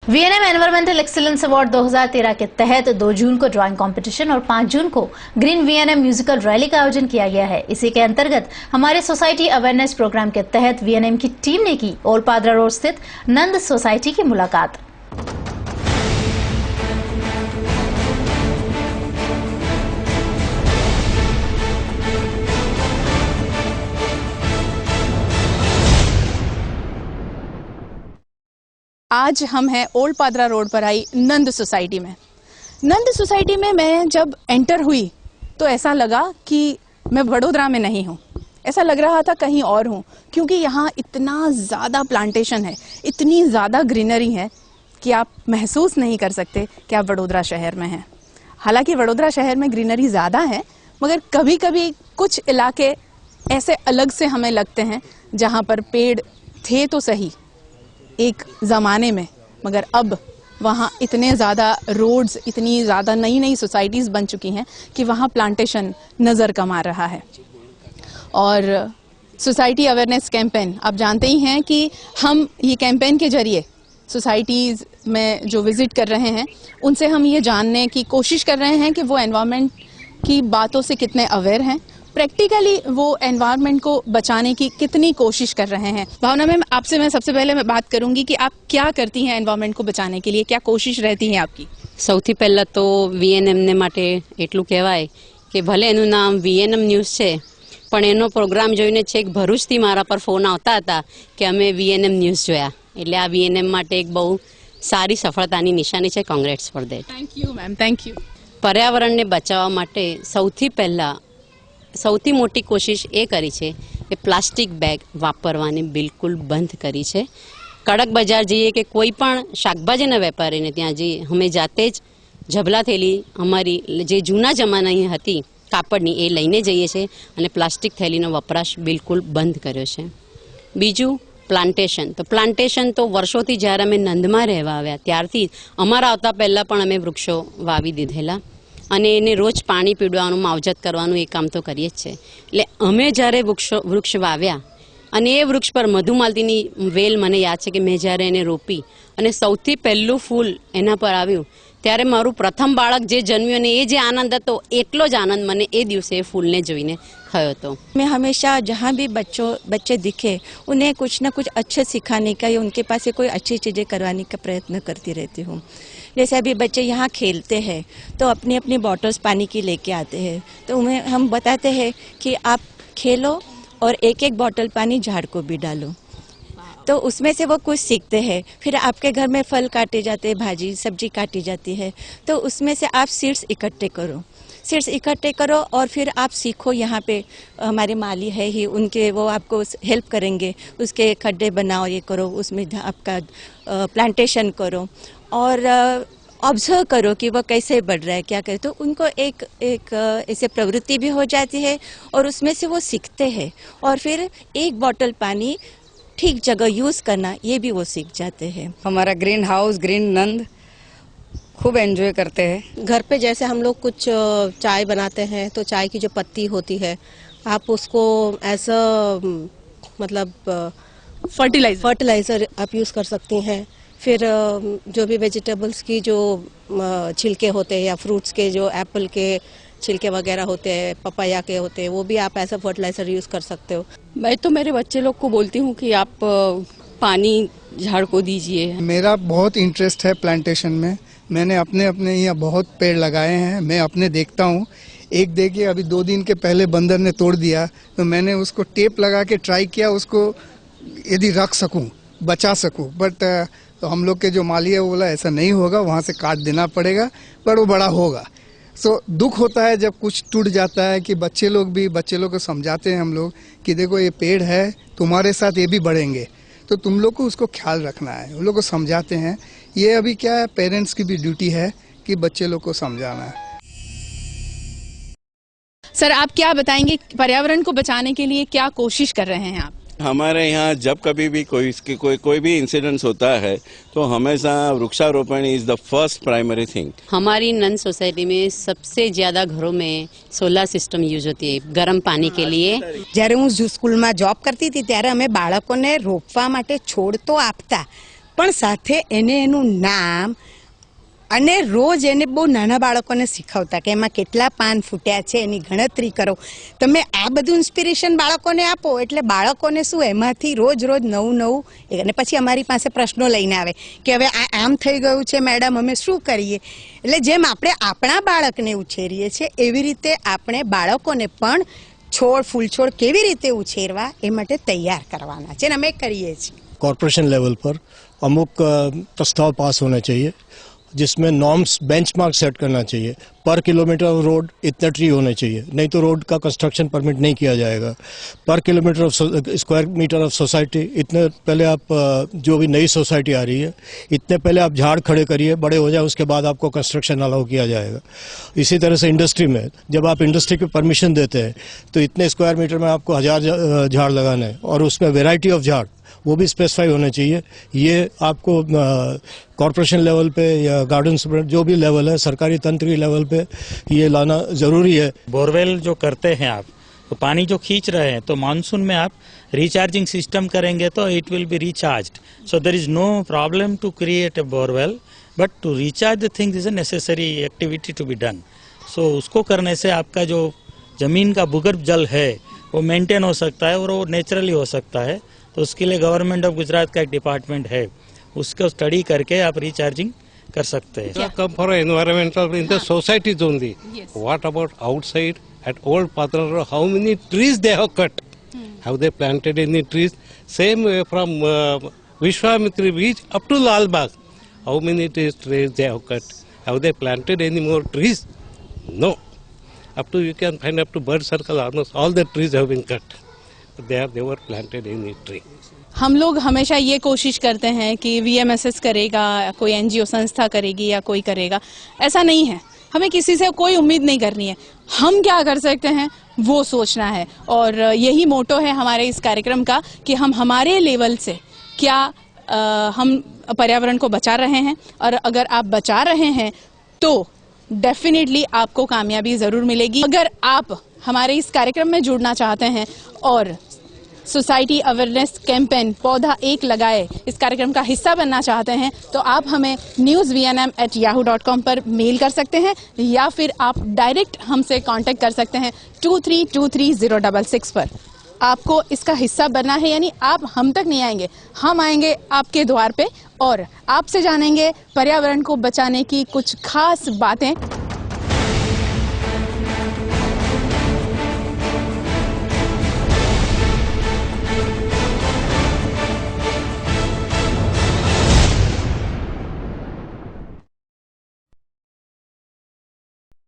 VNM environmental excellence award 2013 के तहत 2 जून को ड्राइंग कंपटीशन और 5 जून को ग्रीन वीएनएम म्यूजिकल रैली का आयोजन किया गया है। इसी के अंतर्गत हमारे सोसाइटी अवेयरनेस प्रोग्राम के तहत वीएनएम की टीम ने की ओलपादरा रोड स्थित नंद सोसाइटी की मुलाकात। आज हम हैं ओलपादरा रोड पर आई नंद सोसाइटी में। नंद सोसाइटी में मैं जब एंटर हुई तो ऐसा लगा कि मैं वडोदरा में नहीं हूँ, ऐसा लग रहा था कहीं और हूँ, क्योंकि यहाँ इतना ज़्यादा प्लांटेशन है, इतनी ज़्यादा ग्रीनरी है कि आप महसूस नहीं कर सकते कि आप वडोदरा शहर में हैं। हालांकि वडोदरा शहर में ग्रीनरी ज़्यादा है, मगर कभी कभी कुछ इलाके ऐसे अलग से हमें लगते हैं जहाँ पर पेड़ थे तो सही एक ज़माने में, मगर अब वहाँ इतने ज़्यादा रोड्स, इतनी ज़्यादा नई नई सोसाइटीज़ बन चुकी हैं कि वहाँ प्लांटेशन नज़र कम आ रहा है। और सोसाइटी अवेयरनेस कैंपेन, आप जानते ही हैं कि हम ये कैंपेन के जरिए सोसाइटीज़ में जो विज़िट कर रहे हैं उनसे हम ये जानने की कोशिश कर रहे हैं कि वो एनवायरनमेंट की बातों से कितने अवेयर हैं, प्रैक्टिकली वो एनवायरनमेंट को बचाने की कितनी कोशिश कर रहे हैं। भावना मैम, आपसे मैं सबसे पहले बात करूंगी कि आप क्या करती हैं एनवायरनमेंट को बचाने के लिए, क्या कोशिश रहती है आपकी? સૌથી પહેલા તો વીએનએમને માટે એટલું કહેવાય કે ભલે એનું નામ વીએનએમ ન્યૂઝ છે, પણ એનો પ્રોગ્રામ જોઈને છેક ભરૂચથી મારા પર ફોન આવતા હતા કે અમે વીએનએમ ન્યૂઝ જોયા, એટલે આ વીએનએમ માટે એક બહુ સારી સફળતાની નિશાની છે. Congrats for that. Thank you ma'am, thank you. પર્યાવરણને બચાવવા માટે સૌથી પહેલા સૌથી મોટી કોશિશ એ કરી છે કે પ્લાસ્ટિક બેગ વાપરવાની બિલકુલ બંધ કરી છે. કડક બજાર જઈએ કે કોઈ પણ શાકભાજીના વેપારીને ત્યાં જઈએ, અમે જાતે જ ઝબલા થેલી અમારી જે જૂના જમાનાની હતી કાપડની એ લઈને જઈએ છીએ અને પ્લાસ્ટિક થેલીનો વપરાશ બિલકુલ બંધ કર્યો છે. બીજું પ્લાન્ટેશન. તો પ્લાન્ટેશન તો વર્ષોથી જ્યારે અમે નંદમાં રહેવા આવ્યા ત્યારથી અમારા આવતા પહેલાં પણ અમે વૃક્ષો વાવી દીધેલા અને એને રોજ પાણી પીવડાવવાનું, માવજત કરવાનું એ કામ તો કરીએ જ છે. એટલે અમે જ્યારે વૃક્ષ વાવ્યા અને એ વૃક્ષ પર મધુમાલતીની વેલ મને યાદ છે કે મેં જ્યારે એને રોપી અને સૌથી પહેલું ફૂલ એના પર આવ્યું ત્યારે મારું પ્રથમ બાળક જે જન્મ્યું અને એ જે આનંદ હતો એટલો જ આનંદ મને એ દિવસે એ ફૂલને જોઈને થયો હતો. मैं हमेशा जहाँ भी बच्चे दिखे उन्हें कुछ ना कुछ अच्छे सिखाने का या उनके पास से कोई अच्छी चीज़ें करवाने का प्रयत्न करती रहती हूँ। जैसे अभी बच्चे यहाँ खेलते हैं तो अपनी अपनी बॉटल्स पानी की लेके आते हैं, तो उन्हें हम बताते हैं कि आप खेलो और एक एक बॉटल पानी झाड़ को भी डालो, तो उसमें से वो कुछ सीखते हैं। फिर आपके घर में फल काटे जाते हैं, भाजी सब्जी काटी जाती है, तो उसमें से आप सीड्स इकट्ठे करो और फिर आप सीखो। यहाँ पे हमारे माली है ही, उनके वो आपको हेल्प करेंगे, उसके खड्डे बनाओ, ये करो, उसमें आपका प्लांटेशन करो और ऑब्जर्व करो कि वो कैसे बढ़ रहा है, क्या करे, तो उनको एक ऐसे प्रवृत्ति भी हो जाती है और उसमें से वो सीखते हैं और फिर एक बॉटल पानी ठीक जगह यूज़ करना ये भी वो सीख जाते हैं। हमारा ग्रीन हाउस ग्रीन नंद खूब एंजॉय करते हैं। घर पे जैसे हम लोग कुछ चाय बनाते हैं तो चाय की जो पत्ती होती है आप उसको एज अ मतलब फर्टिलाइज़र आप यूज़ कर सकती हैं। फिर जो भी वेजिटेबल्स की जो छिलके होते हैं या फ्रूट्स के जो एप्पल के छिलके वगैरह होते हैं, पपाया के होते हैं, वो भी आप ऐसा फर्टिलाइज़र यूज़ कर सकते हो। मैं तो मेरे बच्चे लोग को बोलती हूँ कि आप पानी झाड़ को दीजिए। मेरा बहुत इंटरेस्ट है प्लांटेशन में। मैंने अपने यहाँ बहुत पेड़ लगाए हैं। मैं अपने देखता हूँ, एक देखिए अभी 2 दिन के पहले बंदर ने तोड़ दिया, तो मैंने उसको टेप लगा के ट्राई किया उसको यदि रख सकूँ, बचा सकूँ, बट तो हम लोग के जो माली है वो बोला ऐसा नहीं होगा, वहाँ से काट देना पड़ेगा, पर वो बड़ा होगा। सो दुख होता है जब कुछ टूट जाता है कि बच्चे लोग को समझाते हैं हम लोग कि देखो ये पेड़ है, तुम्हारे साथ ये भी बढ़ेंगे, तो तुम लोग को उसको ख्याल रखना है। उन लोग को समझाते हैं। ये अभी क्या है, पेरेंट्स की भी ड्यूटी है कि बच्चे लोग को समझाना है। सर, आप क्या बताएंगे पर्यावरण को बचाने के लिए क्या कोशिश कर रहे हैं आप? हमारे यहाँ जब कभी भी कोई भी इंसिडेंस होता है तो हमेशा वृक्षारोपण is the first primary thing. हमारी नंद सोसाइटी में सबसे ज्यादा घरों में सोलर सिस्टम यूज होती है गर्म पानी के लिए। જ્યારે હું સ્કૂલમાં જોબ કરતી હતી ત્યારે અમે બાળકોને રોપવા માટે છોડ તો આપતા, પણ સાથે એને એનું નામ અને રોજ એને બહુ નાના બાળકોને શીખવતા કે એમાં કેટલા પાન ફૂટ્યા છે એની ગણતરી કરો. તમે આ બધું ઇન્સ્પિરેશન બાળકોને આપો એટલે બાળકોને શું એમાંથી રોજ રોજ નવું નવું અને પછી અમારી પાસે પ્રશ્નો લઈને આવે કે હવે આ આમ થઈ ગયું છે મેડમ અમે શું કરીએ. એટલે જેમ આપણે આપણા બાળકને ઉછેરીએ છીએ એવી રીતે આપણે બાળકોને પણ છોડ ફૂલછોડ કેવી રીતે ઉછેરવા એ માટે તૈયાર કરવાના છે અને અમે કરીએ છીએ. कॉरपोरेशन लेवल पर अमुक प्रस्ताव पास होना चाहिए जिसमें नॉर्म्स बेंचमार्क सेट करना चाहिए. पर किलोमीटर ऑफ रोड इतने ट्री होने चाहिए, नहीं तो रोड का कंस्ट्रक्शन परमिट नहीं किया जाएगा. पर kilometre of square metre of society इतने पहले आप जो भी नई सोसाइटी आ रही है इतने पहले आप झाड़ खड़े करिए, बड़े हो जाए उसके बाद आपको कंस्ट्रक्शन अलाउ किया जाएगा. इसी तरह से इंडस्ट्री में जब आप इंडस्ट्री की परमिशन देते हैं तो इतने स्क्वायर मीटर में आपको 1000 झाड़ लगाना है और उसमें वेराइटी ऑफ झाड़ वो भी स्पेसिफाई होने चाहिए. ये आपको कॉरपोरेशन लेवल पे या गार्डन जो भी लेवल है सरकारी तंत्र लेवल पे ये लाना जरूरी है. बोरवेल जो करते हैं आप तो पानी जो खींच रहे हैं तो मानसून में आप रिचार्जिंग सिस्टम करेंगे तो it will be recharged. So there is no problem to create a borewell but to recharge the things is a necessary activity to be done. So उसको करने से आपका जो जमीन का भूगर्भ जल है वो मेंटेन हो सकता है और वो नेचुरली हो सकता है. तो उसके लिए गवर्नमेंट ऑफ गुजरात का एक डिपार्टमेंट है, उसको स्टडी करके आप रिचार्जिंग कर सकते हैं. Come for environmental in the societies only. What about outside at Old Padra Road? How many trees they have cut? Have they planted any trees? Same way from Vishwamitri Beach up to Lal Bagh. How many trees they have cut? Have they planted any more trees? No. Up to you can find up to Bird Circle almost all the trees have been cut. They have never planted any tree. हम लोग हमेशा ये कोशिश करते हैं कि VMSS करेगा, कोई NGO संस्था करेगी या कोई करेगा, ऐसा नहीं है. हमें किसी से कोई उम्मीद नहीं करनी है. हम क्या कर सकते हैं वो सोचना है और यही मोटो है हमारे इस कार्यक्रम का कि हम हमारे लेवल से क्या हम पर्यावरण को बचा रहे हैं और अगर आप बचा रहे हैं तो डेफिनेटली आपको कामयाबी जरूर मिलेगी. अगर आप हमारे इस कार्यक्रम में जुड़ना चाहते हैं और सोसाइटी अवेयरनेस कैंपेन पौधा एक लगाए इस कार्यक्रम का हिस्सा बनना चाहते हैं तो आप हमें newsvnm@yahoo.com पर मेल कर सकते हैं या फिर आप डायरेक्ट हमसे कांटेक्ट कर सकते हैं 23230666 पर. आपको इसका हिस्सा बनना है, यानी आप हम तक नहीं आएंगे, हम आएंगे आपके द्वार पे और आपसे जानेंगे पर्यावरण को बचाने की कुछ खास बातें.